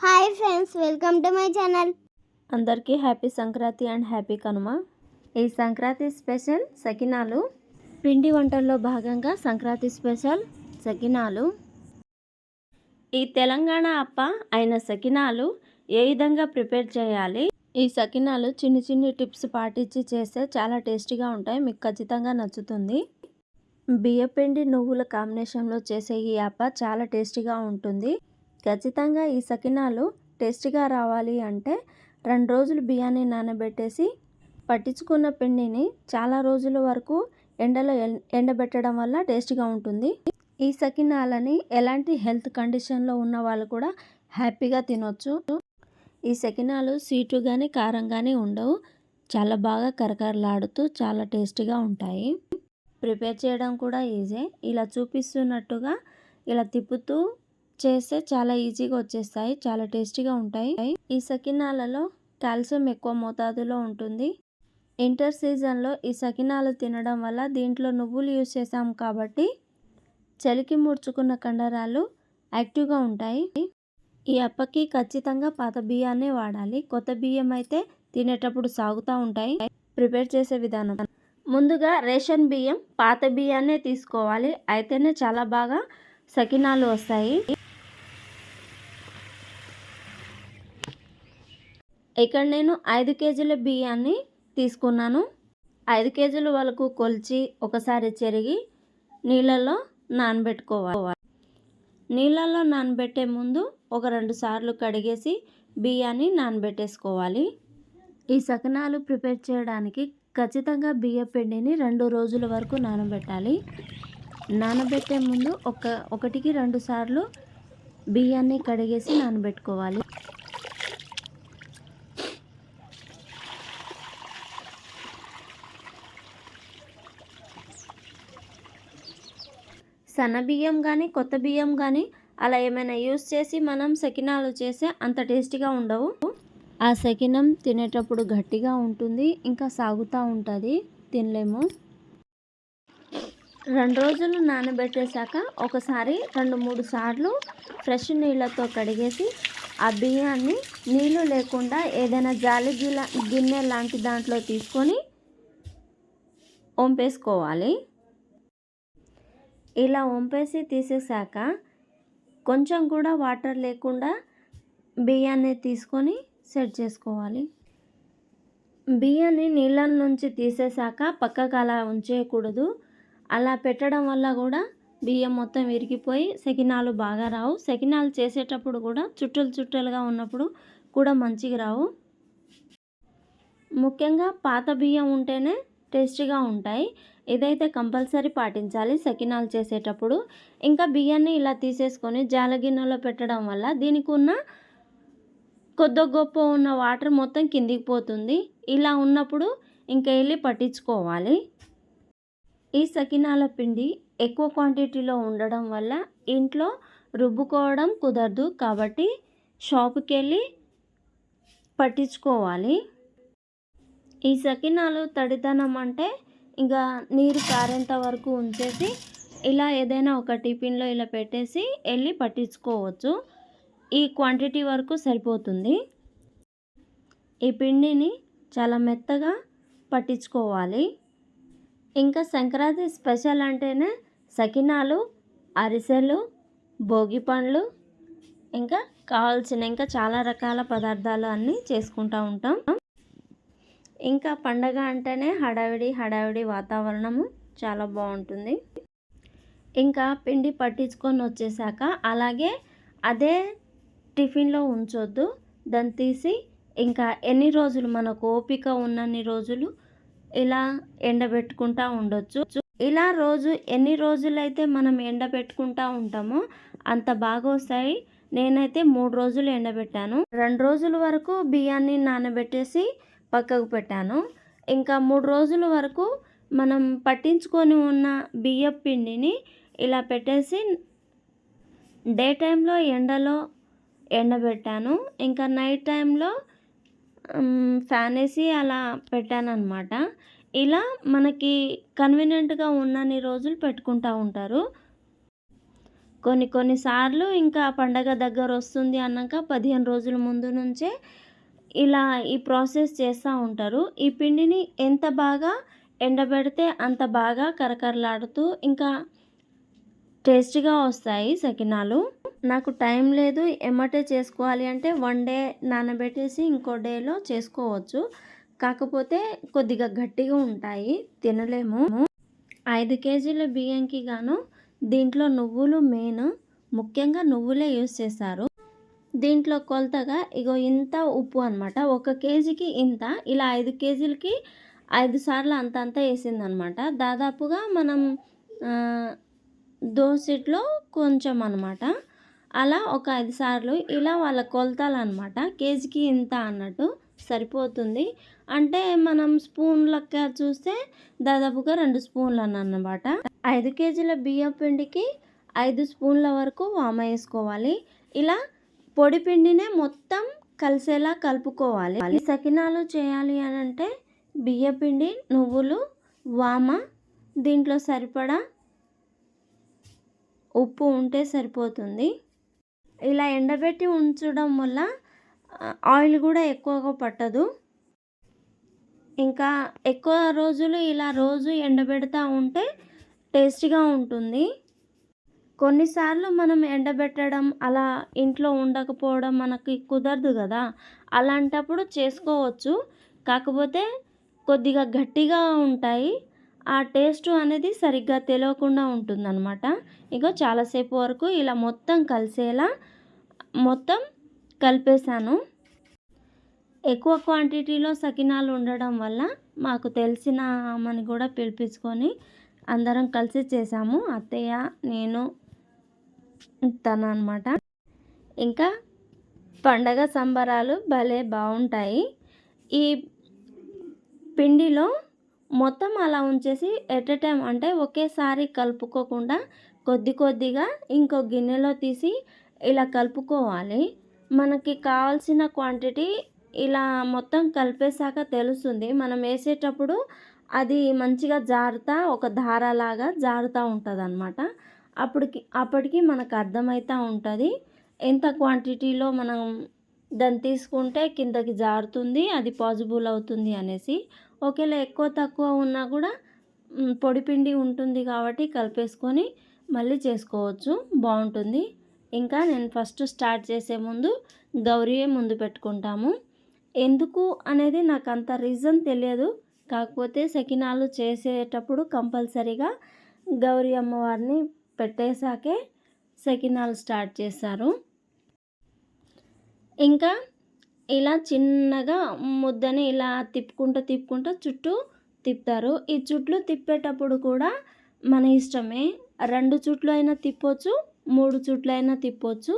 Hi friends, welcome to my channel. అందరికీ happy Sankranti and happy Kanuma. ఈ Sankranti special సకినాలు. పిండి వంటల్లో భాగంగా సంక్రాంతి స్పెషల్ సకినాలు. ఈ తెలంగాణ అప్ప అయిన సకినాలు ఏ విధంగా ప్రిపేర్ చేయాలి? ఈ సకినాలు చిన్ని టిప్స్ పాటించి చేస్తే చాలా టేస్టీగా ఉంటాయి. మీకు ఖచ్చితంగా నచ్చుతుంది. బియ్యపిండి నువ్వుల కాంబినేషన్లో చేసే ఈ అప్ప చాలా టేస్టీగా ఉంటుంది. ఖచ్చితంగా ఈ సకినాలు టేస్టీగా రావాలి అంటే 2 రోజులు బియ్యాన్ని నానబెట్టేసి పట్టించుకున్న పిండిని చాలా రోజుల వరకు ఎండలో ఎండబెట్టడం వల్ల టేస్టీగా ఉంటుంది. ఈ సకినాలని ఎలాంటి హెల్త్ కండిషన్లో ఉన్న వాళ్ళు కూడా హ్యాపీగా తినొచ్చు. ఈ సకినాలు స్వీటు కానీ కారం కానీ ఉండవు. చాలా బాగా కరకరలాడుతూ చాలా టేస్టీగా ఉంటాయి. ప్రిపేర్ చేయడం కూడా ఈజీ. ఇలా చూపిస్తున్నట్టుగా ఇలా తిప్పుతూ చేస్తే చాలా ఈజీగా వచ్చేస్తాయి. చాలా టేస్టీగా ఉంటాయి. ఈ సకినాలలో కాల్షియం ఎక్కువ మోతాదులో ఉంటుంది. ఇంటర్ సీజన్లో ఈ సకినాలు తినడం వల్ల దీంట్లో నువ్వులు యూజ్ చేసాం కాబట్టి చలికి ముడుచుకున్న కండరాలు యాక్టివ్గా ఉంటాయి. ఈ అప్పకి ఖచ్చితంగా పాత బియ్యాన్నే వాడాలి. కొత్త బియ్యం అయితే తినేటప్పుడు సాగుతూ ఉంటాయి. ప్రిపేర్ చేసే విధానం: ముందుగా రేషన్ బియ్యం, పాత బియ్యాన్నే తీసుకోవాలి. అయితేనే చాలా బాగా సకినాలు వస్తాయి. ఇక్కడ నేను 5 కేజీల బియ్యాన్ని తీసుకున్నాను. 5 కేజీల వరకు కొలిచి ఒకసారి చెరిగి నీళ్ళల్లో నానబెట్టుకోవాలి. నీళ్ళల్లో నానబెట్టే ముందు ఒక 2 సార్లు కడిగేసి బియ్యాన్ని నానబెట్టేసుకోవాలి. ఈ సకినాలు ప్రిపేర్ చేయడానికి ఖచ్చితంగా బియ్య పిండిని 2 రోజుల వరకు నానబెట్టాలి. నానబెట్టే ముందు 1కి 2 సార్లు బియ్యాన్ని కడిగేసి నానబెట్టుకోవాలి. సన్న బియ్యం కానీ కొత్త బియ్యం కానీ అలా ఏమైనా యూస్ చేసి మనం సకినాలు చేస్తే అంత టేస్టీగా ఉండవు. ఆ సకినం తినేటప్పుడు గట్టిగా ఉంటుంది, ఇంకా సాగుతూ ఉంటుంది, తినలేము. 2 రోజులు నానబెట్టేశాక ఒకసారి 2-3 సార్లు ఫ్రెష్ నీళ్ళతో కడిగేసి ఆ బియ్యాన్ని నీళ్ళు లేకుండా ఏదైనా జాలి గిన్నె లాంటి దాంట్లో తీసుకొని వంపేసుకోవాలి. ఇలా వంపేసి తీసేసాక కొంచెం కూడా వాటర్ లేకుండా బియ్యాన్ని తీసుకొని సెట్ చేసుకోవాలి. బియ్యాన్ని నీళ్ళ నుంచి తీసేసాక పక్కకు అలా ఉంచేయకూడదు. అలా పెట్టడం వల్ల కూడా బియ్యం మొత్తం విరిగిపోయి సకినాలు బాగా రావు. సకినాలు చేసేటప్పుడు కూడా చుట్టలుగా ఉన్నప్పుడు కూడా మంచిగా రావు. ముఖ్యంగా పాత బియ్యం ఉంటేనే టేస్టీగా ఉంటాయి. ఇదైతే కంపల్సరీ పాటించాలి సకినాలు చేసేటప్పుడు. ఇంకా బియ్యాన్ని ఇలా తీసేసుకొని జాలగిన్నెలో పెట్టడం వల్ల దీనికి ఉన్న కొద్ది గొప్ప ఉన్న వాటర్ మొత్తం కిందికి పోతుంది. ఇలా ఉన్నప్పుడు ఇంకా వెళ్ళి పట్టించుకోవాలి. ఈ సకినాల పిండి ఎక్కువ క్వాంటిటీలో ఉండడం వల్ల ఇంట్లో రుబ్బుకోవడం కుదరదు. కాబట్టి షాపుకి వెళ్ళి పట్టించుకోవాలి. ఈ సకినాలు తడిదనం అంటే ఇంకా నీరు కారేంత వరకు ఉంచేసి ఇలా ఏదైనా ఒక టిఫిన్లో ఇలా పెట్టేసి వెళ్ళి పట్టించుకోవచ్చు. ఈ క్వాంటిటీ వరకు సరిపోతుంది. ఈ పిండిని చాలా మెత్తగా పట్టించుకోవాలి. ఇంకా సంక్రాంతి స్పెషల్ అంటేనే సకినాలు, అరిసెలు, భోగి పండ్లు, ఇంకా కావాల్సిన ఇంకా చాలా రకాల పదార్థాలు అన్నీ చేసుకుంటూ ఉంటాం. ఇంకా పండగ అంటేనే హడావిడి వాతావరణము చాలా బాగుంటుంది. ఇంకా పిండి పట్టించుకొని వచ్చేసాక అలాగే అదే టిఫిన్లో ఉంచొద్దు. దాన్ని తీసి ఇంకా ఎన్ని రోజులు మనకు ఓపిక ఉన్నన్ని రోజులు ఇలా ఎండబెట్టుకుంటూ ఉండొచ్చు. ఇలా ఎన్ని రోజులైతే మనం ఎండబెట్టుకుంటూ ఉంటామో అంత బాగా వస్తాయి. నేనైతే 3 రోజులు ఎండబెట్టాను. 2 రోజుల వరకు బియ్యాన్ని నానబెట్టేసి పక్కకు పెట్టాను. ఇంకా 3 రోజుల వరకు మనం పట్టించుకొని ఉన్న బియ్యం పిండిని ఇలా పెట్టేసి డే టైంలో ఎండలో ఎండబెట్టాను. ఇంకా నైట్ టైంలో ఫ్యాన్ వేసి అలా పెట్టాను అన్నమాట. ఇలా మనకి కన్వీనియంట్గా ఉన్నన్ని రోజులు పెట్టుకుంటూ ఉంటారు. కొన్నిసార్లు ఇంకా పండగ దగ్గర వస్తుంది అన్నాక 15 రోజుల ముందు నుంచే ఇలా ఈ ప్రాసెస్ చేస్తూ ఉంటారు. ఈ పిండిని ఎంత బాగా ఎండబెడితే అంత బాగా కరకరలాడుతూ ఇంకా టేస్టీగా వస్తాయి సకినాలు. నాకు టైం లేదు, ఎమ్మటే చేసుకోవాలి అంటే 1 డే నానబెట్టేసి ఇంకో డేలో చేసుకోవచ్చు. కాకపోతే కొద్దిగా గట్టిగా ఉంటాయి, తినలేము. 5 కేజీల బియ్యంకి గాను దీంట్లో నువ్వులు మెయిన్, ముఖ్యంగా నువ్వులే యూజ్ చేస్తారు. దీంట్లో కొలతగా ఇగో ఇంత ఉప్పు అనమాట. 1 కేజీకి ఇంత, ఇలా 5 కేజీలకి 5 సార్లు అంత వేసిందనమాట. దాదాపుగా మనం దోసెట్లో కొంచెం అనమాట. అలా ఒక 5 సార్లు ఇలా వాళ్ళ కొలతలు అనమాట. కేజీకి ఇంత అన్నట్టు సరిపోతుంది. అంటే మనం స్పూన్ లెక్క చూస్తే దాదాపుగా 2 స్పూన్లు అన్నమాట. 5 కేజీల బియ్యం పిండికి 5 స్పూన్ల వరకు వామ వేసుకోవాలి. ఇలా పొడి పిండినే మొత్తం కలిసేలా కలుపుకోవాలి. సకినాలు చేయాలి అని అంటే బియ్యపిండి, నువ్వులు, వామ, దీంట్లో సరిపడా ఉప్పు ఉంటే సరిపోతుంది. ఇలా ఎండబెట్టి ఉంచడం వల్ల ఆయిల్ కూడా ఎక్కువగా పట్టదు. ఇంకా ఎక్కువ రోజులు ఇలా రోజు ఎండబెడతా ఉంటే టేస్టీగా ఉంటుంది. కొన్నిసార్లు మనం ఎండబెట్టడం అలా ఇంట్లో ఉండకపోవడం మనకి కుదరదు కదా, అలాంటప్పుడు చేసుకోవచ్చు. కాకపోతే కొద్దిగా గట్టిగా ఉంటాయి, ఆ టేస్ట్ అనేది సరిగ్గా తెలియకుండా ఉంటుందన్నమాట. ఇగో చాలాసేపు వరకు ఇలా మొత్తం కలిసేలా మొత్తం కలిపేశాను. ఎక్కువ క్వాంటిటీలో సకినాలు ఉండడం వల్ల మాకు తెలిసిన ఆమెని కూడా పిలిపించుకొని అందరం కలిసి చేసాము. అత్తయ్య, నేను, తను అనమాట. ఇంకా పండగ సంబరాలు భలే బాగుంటాయి. ఈ పిండిలో మొత్తం అలా ఉంచేసి ఎట్ ఎ టైం అంటే ఒకేసారి కలుపుకోకుండా కొద్దిగా ఇంకో గిన్నెలో తీసి ఇలా కలుపుకోవాలి. మనకి కావాల్సిన క్వాంటిటీ ఇలా మొత్తం కలిపేశాక తెలుస్తుంది. మనం వేసేటప్పుడు అది మంచిగా జారుతా ఒక దారలాగా జారుతూ ఉంటుంది అనమాట. అప్పటికి మనకు అర్థమవుతూ ఉంటుంది ఎంత క్వాంటిటీలో మనం దాన్ని తీసుకుంటే కిందకి జారుతుంది, అది పాజిబుల్ అవుతుంది అనేసి. ఒకవేళ ఎక్కువ తక్కువ ఉన్నా కూడా పొడిపిండి ఉంటుంది కాబట్టి కలిపేసుకొని మళ్ళీ చేసుకోవచ్చు, బాగుంటుంది. ఇంకా నేను ఫస్ట్ స్టార్ట్ చేసే ముందు గౌరీయే ముందు పెట్టుకుంటాము. ఎందుకు అనేది నాకు అంత రీజన్ తెలియదు. కాకపోతే సకినాలు చేసేటప్పుడు కంపల్సరీగా గౌరీ అమ్మవారిని పెట్టేశాకే సకినాలు స్టార్ట్ చేస్తారు. ఇంకా ఇలా చిన్నగా ముద్దని ఇలా తిప్పుకుంటూ చుట్టూ తిప్పుతారు. ఈ చుట్లు తిప్పేటప్పుడు కూడా మన ఇష్టమే, 2 చుట్లు అయినా తిప్పొచ్చు, 3 చుట్లు అయినా తిప్పొచ్చు.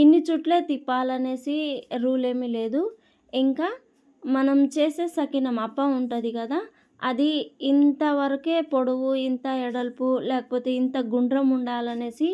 ఇన్ని చుట్లే తిప్పాలనేసి రూల్ ఏమీ లేదు. ఇంకా మనం చేసే సకినం అప్పం ఉంటుంది కదా, అది ఇంతవరకే పొడవు, ఇంత ఎడల్పు, లేకపోతే ఇంత గుండ్రం ఉండాలనేసి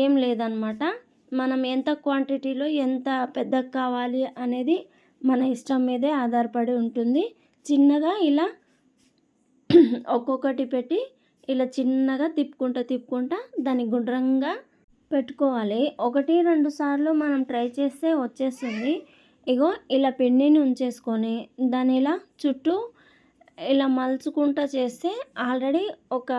ఏం లేదనమాట. మనం ఎంత క్వాంటిటీలో ఎంత పెద్దగా కావాలి అనేది మన ఇష్టం మీదే ఆధారపడి ఉంటుంది. చిన్నగా ఇలా ఒక్కొక్కటి పెట్టి ఇలా చిన్నగా తిప్పుకుంటా దాన్ని గుండ్రంగా పెట్టుకోవాలి. 1-2 సార్లు మనం ట్రై చేస్తే వచ్చేస్తుంది. ఇగో ఇలా పిండిని ఉంచేసుకొని దాన్ని ఇలా చుట్టూ ఇలా మలుచుకుంటూ చేస్తే ఆల్రెడీ ఒక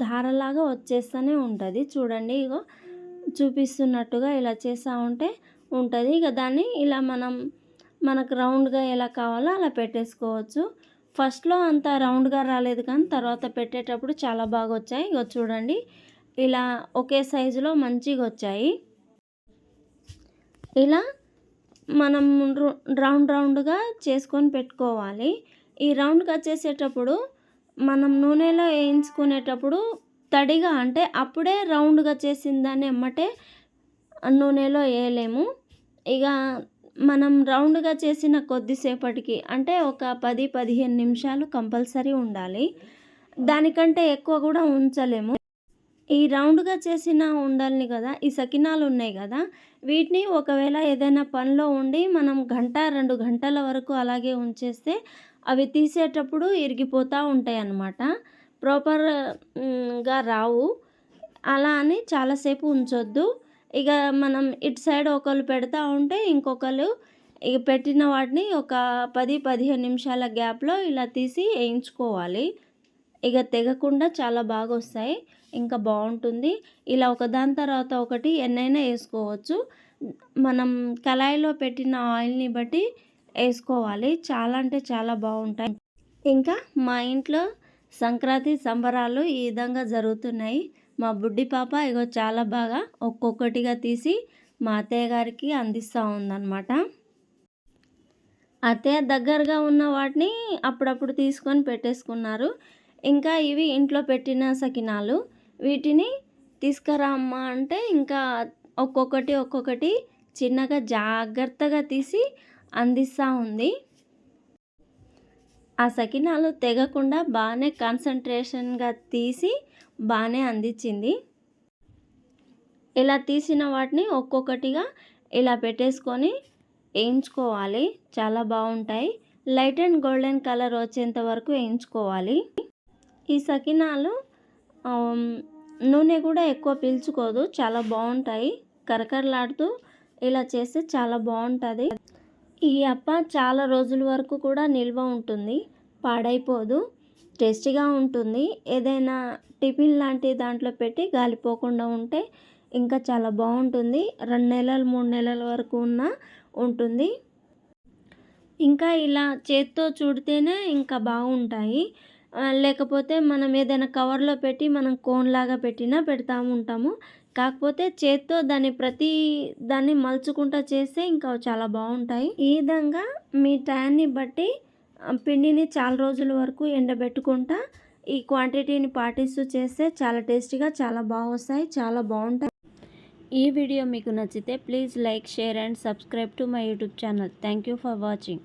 దారలాగా వచ్చేస్తూనే ఉంటుంది. చూడండి, ఇగో చూపిస్తున్నట్టుగా ఇలా చేస్తూ ఉంటే ఉంటుంది. ఇక దాన్ని ఇలా మనకు రౌండ్గా ఎలా కావాలో అలా పెట్టేసుకోవచ్చు. ఫస్ట్లో అంత రౌండ్గా రాలేదు, కానీ తర్వాత పెట్టేటప్పుడు చాలా బాగా వచ్చాయి. ఇగో చూడండి, ఇలా ఒకే సైజులో మంచిగా వచ్చాయి. ఇలా మనం రౌండ్గా చేసుకొని పెట్టుకోవాలి. ఈ రౌండ్గా చేసేటప్పుడు మనం నూనెలో వేయించుకునేటప్పుడు తడిగా అంటే అప్పుడే రౌండ్గా చేసిన దాన్ని ఎమ్మటే నూనెలో వేయలేము. ఇక మనం రౌండ్గా చేసిన కొద్దిసేపటికి అంటే ఒక 10-15 నిమిషాలు కంపల్సరీ ఉండాలి. దానికంటే ఎక్కువ కూడా ఉంచలేము. ఈ రౌండ్గా చేసిన ఉండల్ని కదా, ఈ సకినాలు ఉన్నాయి కదా, వీటిని ఒకవేళ ఏదైనా పనిలో ఉండి మనం 1-2 గంటల వరకు అలాగే ఉంచేస్తే అవి తీసేటప్పుడు ఇరిగిపోతూ ఉంటాయి అన్నమాట, ప్రాపర్గా రావు. అలా అని చాలాసేపు ఉంచొద్దు. ఇక మనం ఇటు సైడ్ ఒకళ్ళు పెడతా ఉంటే ఇంకొకళ్ళు ఇక పెట్టిన వాటిని ఒక 10-15 నిమిషాల గ్యాప్‌లో ఇలా తీసి ఏయించుకోవాలి. ఇక తెగకుండా చాలా బాగొస్తాయి. ఇంకా బావుంటుంది. ఇలా ఒకదాని తర్వాత ఒకటి ఎన్నైనా ఏసుకోవచ్చు. మనం కళాయిలో పెట్టిన ఆయిల్‌ని బట్టి ఏసుకోవాలి. చాలా అంటే చాలా బావుంటాయి. ఇంకా మా ఇంట్లో సంక్రాంతి సంబరాలు ఈ విధంగా జరుగుతున్నాయి. మా బుడ్డి పాప ఇగో చాలా బాగా ఒక్కొక్కటిగా తీసి మా అత్తయ్య గారికి అందిస్తూ ఉందన్నమాట. అత్తయ్య దగ్గరగా ఉన్న వాటిని అప్పుడప్పుడు తీసుకొని పెట్టేసుకున్నారు. ఇంకా ఇవి ఇంట్లో పెట్టిన సకినాలు. వీటిని తీసుకురా అమ్మా అంటే ఇంకా ఒక్కొక్కటి చిన్నగా జాగ్రత్తగా తీసి అందిస్తూ ఉంది. ఆ సకినాలు తెగకుండా బాగానే కాన్సంట్రేషన్‌గా తీసి బాగానే అందించింది. ఇలా తీసిన వాటిని ఒక్కొక్కటిగా ఇలా పెట్టేసుకొని వేయించుకోవాలి. చాలా బాగుంటాయి. లైట్ అండ్ గోల్డెన్ కలర్ వచ్చేంత వరకు వేయించుకోవాలి. ఈ సకినాలు నూనె కూడా ఎక్కువ పీల్చుకోదు. చాలా బాగుంటాయి. కరకరలాడుతూ ఇలా చేస్తే చాలా బాగుంటుంది. ఈ అప్ప చాలా రోజుల వరకు కూడా నిల్వ ఉంటుంది. పాడైపోదు. టేస్టీగా ఉంటుంది. ఏదైనా టిఫిన్ లాంటి దాంట్లో పెట్టి గాలిపోకుండా ఉంటే ఇంకా చాలా బాగుంటుంది. 2 నెలలు 3 నెలల వరకు ఉంటుంది. ఇంకా ఇలా చేత్తో చుడితేనే ఇంకా బాగుంటాయి. లేకపోతే మనం ఏదైనా కవర్లో పెట్టి మనం కోన్‌లాగా పెట్టినా పెడతా ఉంటాము. కాకపోతే చేత్తో దాన్ని మలుచుకుంటా చేస్తే ఇంకా చాలా బాగుంటాయి. ఈ విధంగా మీ టయాన్ని బట్టి పిండిని చాలా రోజుల వరకు ఎండబెట్టుకుంటా ఈ క్వాంటిటీని పాటిస్తూ చేస్తే చాలా టేస్టీగా చాలా బాగొస్తాయి. చాలా బాగుంటాయి. ఈ వీడియో మీకు నచ్చితే please like, share and subscribe to my YouTube channel. Thank you for watching.